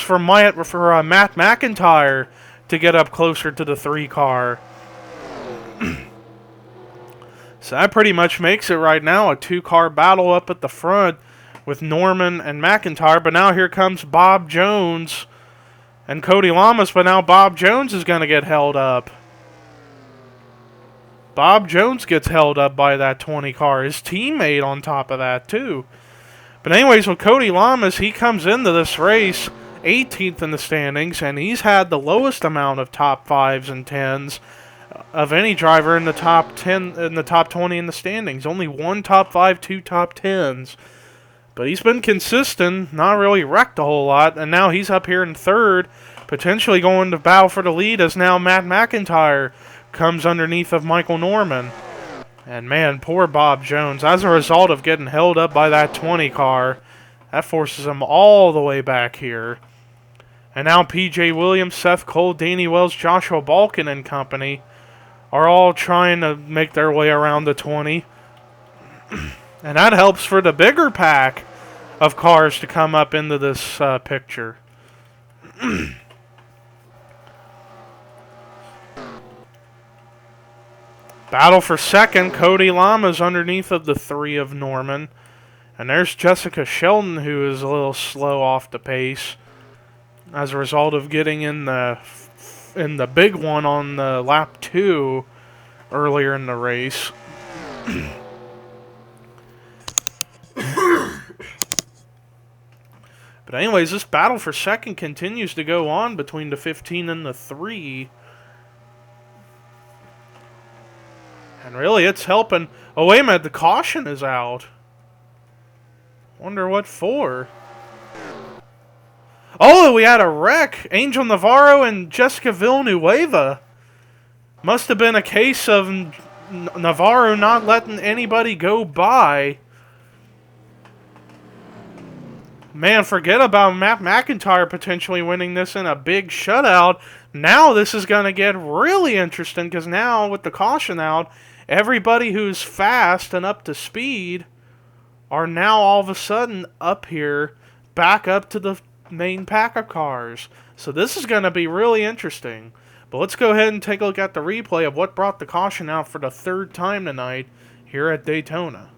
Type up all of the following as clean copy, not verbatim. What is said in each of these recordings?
for Matt McIntyre to get up closer to the 3 car. So that pretty much makes it right now a 2-car battle up at the front with Norman and McIntyre. But now here comes Bob Jones and Cody Lamas. But now Bob Jones is going to get held up. Bob Jones gets held up by that 20 car. His teammate on top of that too. But anyways, with Cody Lamas, he comes into this race 18th in the standings, and he's had the lowest amount of top 5s and 10s of any driver in the top 10, in the top 20 in the standings. Only 1 top 5, 2 top 10s. But he's been consistent, not really wrecked a whole lot, and now he's up here in 3rd, potentially going to battle for the lead as now Matt McIntyre comes underneath of Michael Norman. And man, poor Bob Jones, as a result of getting held up by that 20 car, that forces him all the way back here. And now P.J. Williams, Seth Cole, Danny Wells, Joshua Balkin and company are all trying to make their way around the 20. And that helps for the bigger pack of cars to come up into this picture. Battle for second. Cody Lamas underneath of the 3 of Norman. And there's Jessica Sheldon, who is a little slow off the pace as a result of getting in the big one on the lap 2 earlier in the race. But anyways, this battle for second continues to go on between the 15 and the 3. And really, it's helping. Oh, wait a minute. The caution is out. Wonder what for. Oh, we had a wreck. Angel Navarro and Jessica Villanueva. Must have been a case of Navarro not letting anybody go by. Man, forget about Matt McIntyre potentially winning this in a big shutout. Now this is going to get really interesting because now with the caution out, everybody who's fast and up to speed are now all of a sudden up here, back up to the main pack of cars. So this is going to be really interesting. But let's go ahead and take a look at the replay of what brought the caution out for the 3rd time tonight here at Daytona.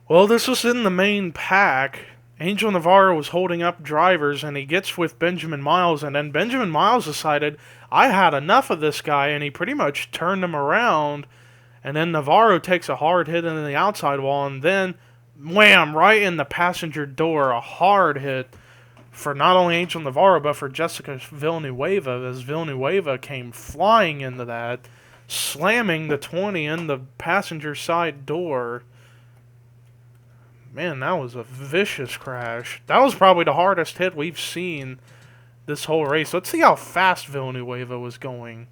Well, this was in the main pack. Angel Navarro was holding up drivers, and he gets with Benjamin Miles, and then Benjamin Miles decided, I had enough of this guy, and he pretty much turned him around, and then Navarro takes a hard hit into the outside wall, and then, wham, right in the passenger door, a hard hit for not only Angel Navarro, but for Jessica Villanueva, as Villanueva came flying into that, slamming the 20 in the passenger side door. Man, that was a vicious crash. That was probably the hardest hit we've seen this whole race. Let's see how fast Villanueva was going.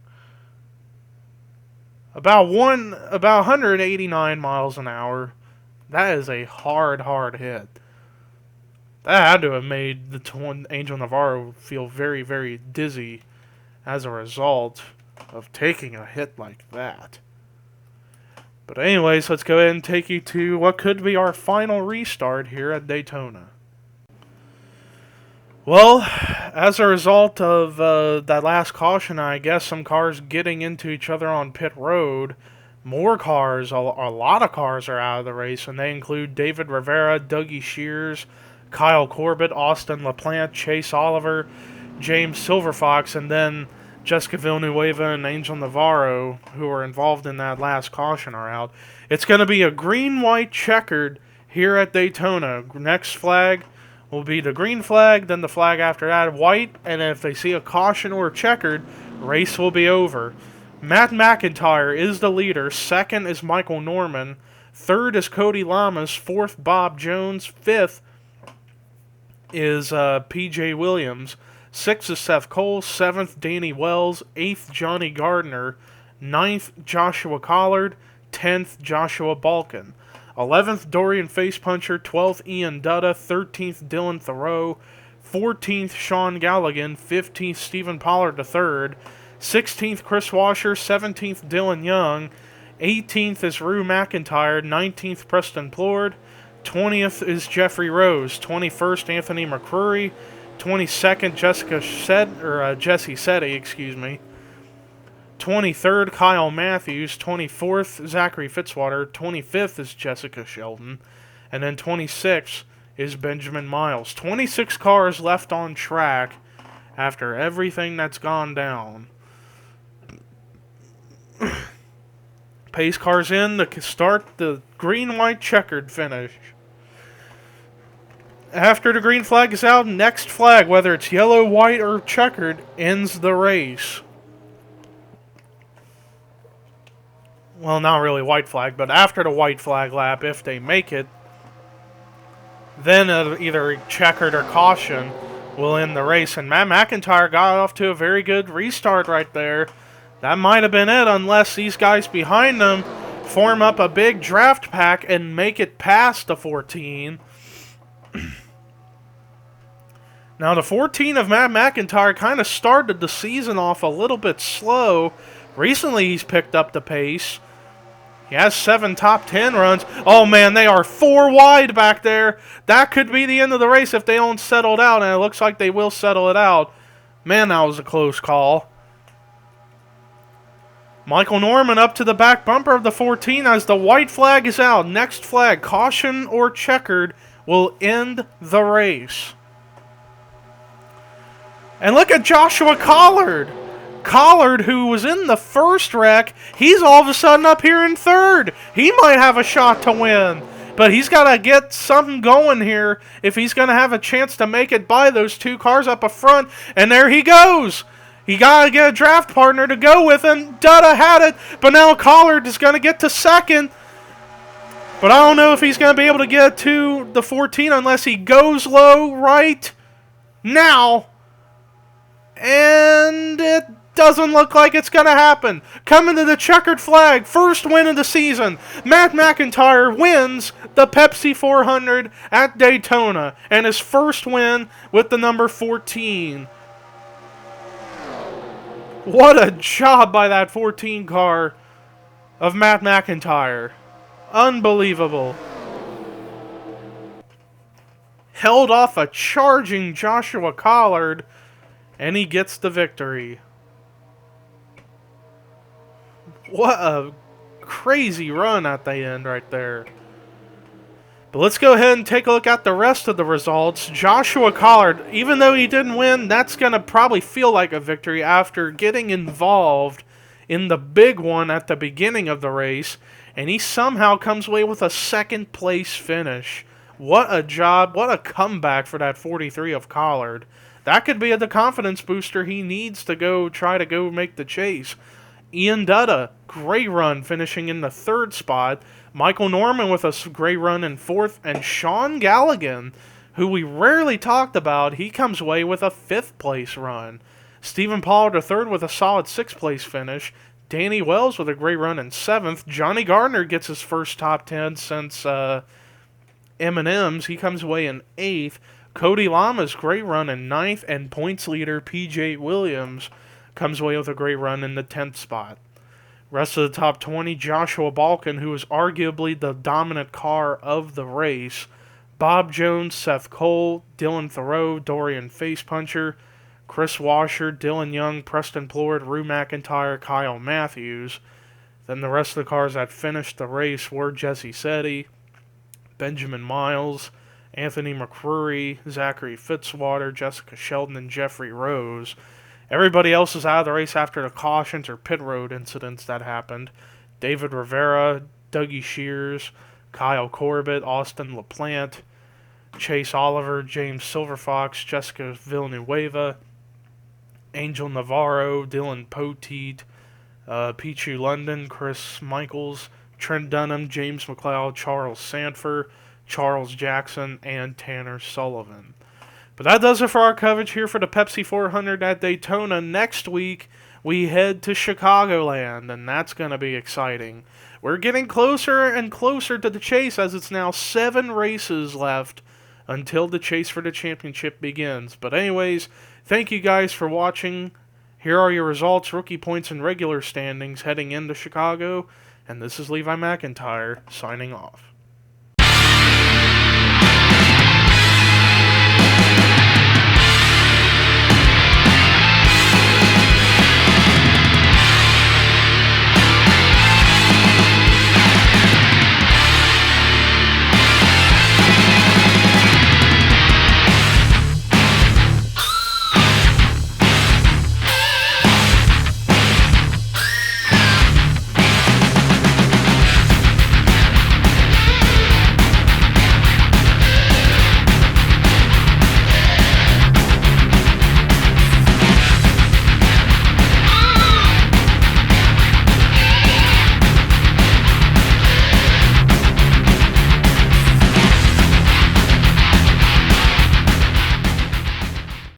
About 189 miles an hour. That is a hard hit. That had to have made the Angel Navarro feel very, very dizzy as a result of taking a hit like that. But anyways, let's go ahead and take you to what could be our final restart here at Daytona. Well, as a result of that last caution, I guess some cars getting into each other on pit road, more cars, a lot of cars are out of the race, and they include David Rivera, Dougie Shears, Kyle Corbett, Austin LaPlante, Chase Oliver, James Silverfox, and then Jessica Villanueva and Angel Navarro, who are involved in that last caution, are out. It's going to be a green-white checkered here at Daytona. Next flag will be the green flag, then the flag after that, white, and if they see a caution or a checkered, race will be over. Matt McIntyre is the leader. 2nd is Michael Norman. 3rd is Cody Lamas. 4th, Bob Jones. 5th is P.J. Williams. 6th is Seth Cole, 7th Danny Wells, 8th Johnny Gardner, 9th Joshua Collard, 10th Joshua Balkin, 11th Dorian Facepuncher, 12th Ian Dutta, 13th Dylan Thoreau, 14th Sean Galligan, 15th Stephen Pollard III, 16th Chris Washer, 17th Dylan Young, 18th is Rue McIntyre, 19th Preston Plord, 20th is Jeffrey Rose, 21st Anthony McCrory, 22nd, Jesse Setti, excuse me. 23rd, Kyle Matthews. 24th, Zachary Fitzwater. 25th is Jessica Sheldon. And then 26th is Benjamin Miles. 26 cars left on track after everything that's gone down. Pace cars in to start the green-white checkered finish. After the green flag is out, next flag, whether it's yellow, white, or checkered, ends the race. Well, not really white flag, but after the white flag lap, if they make it, then either checkered or caution will end the race. And Matt McIntyre got off to a very good restart right there. That might have been it, unless these guys behind them form up a big draft pack and make it past the 14. Now, the 14 of Matt McIntyre kind of started the season off a little bit slow. Recently, he's picked up the pace. He has 7 top 10 runs. Oh, man, they are 4 wide back there. That could be the end of the race if they don't settle it out, and it looks like they will settle it out. Man, that was a close call. Michael Norman up to the back bumper of the 14 as the white flag is out. Next flag, caution or checkered, will end the race. And look at Joshua Collard. Collard, who was in the first wreck, he's all of a sudden up here in third. He might have a shot to win. But he's got to get something going here if he's going to have a chance to make it by those 2 cars up front. And there he goes. He got to get a draft partner to go with him. Dutta had it, but now Collard is going to get to second. But I don't know if he's going to be able to get to the 14 unless he goes low right now. And it doesn't look like it's going to happen. Coming to the checkered flag, first win of the season. Matt McIntyre wins the Pepsi 400 at Daytona, and his first win with the number 14. What a job by that 14 car of Matt McIntyre. Unbelievable. Held off a charging Joshua Collard, and he gets the victory. What a crazy run at the end right there. But let's go ahead and take a look at the rest of the results. Joshua Collard, even though he didn't win, that's going to probably feel like a victory after getting involved in the big one at the beginning of the race. And he somehow comes away with a second place finish. What a job, what a comeback for that 43 of Collard. That could be the confidence booster he needs to try to go make the chase. Ian Dutta, great run, finishing in the 3rd spot. Michael Norman with a great run in 4th. And Sean Galligan, who we rarely talked about, he comes away with a 5th place run. Stephen Pollard, a 3rd with a solid 6th place finish. Danny Wells with a great run in 7th. Johnny Gardner gets his first top 10 since M&M's. He comes away in 8th. Cody Lama's great run in 9th. And points leader P.J. Williams comes away with a great run in the 10th spot. Rest of the top 20, Joshua Balkin, who was arguably the dominant car of the race. Bob Jones, Seth Cole, Dylan Thoreau, Dorian Facepuncher, Chris Washer, Dylan Young, Preston Plord, Rue McIntyre, Kyle Matthews. Then the rest of the cars that finished the race were Jesse Setti, Benjamin Miles, Anthony McCrory, Zachary Fitzwater, Jessica Sheldon, and Jeffrey Rose. Everybody else is out of the race after the cautions or pit road incidents that happened. David Rivera, Dougie Shears, Kyle Corbett, Austin LaPlante, Chase Oliver, James Silverfox, Jessica Villanueva, Angel Navarro, Dylan Poteet, Pichu London, Chris Michaels, Trent Dunham, James McLeod, Charles Sanford, Charles Jackson, and Tanner Sullivan. But that does it for our coverage here for the Pepsi 400 at Daytona. Next week, we head to Chicagoland, and that's going to be exciting. We're getting closer and closer to the chase, as it's now 7 races left until the chase for the championship begins. But anyways, thank you guys for watching. Here are your results, rookie points, and regular standings heading into Chicago. And this is Levi McIntyre, signing off.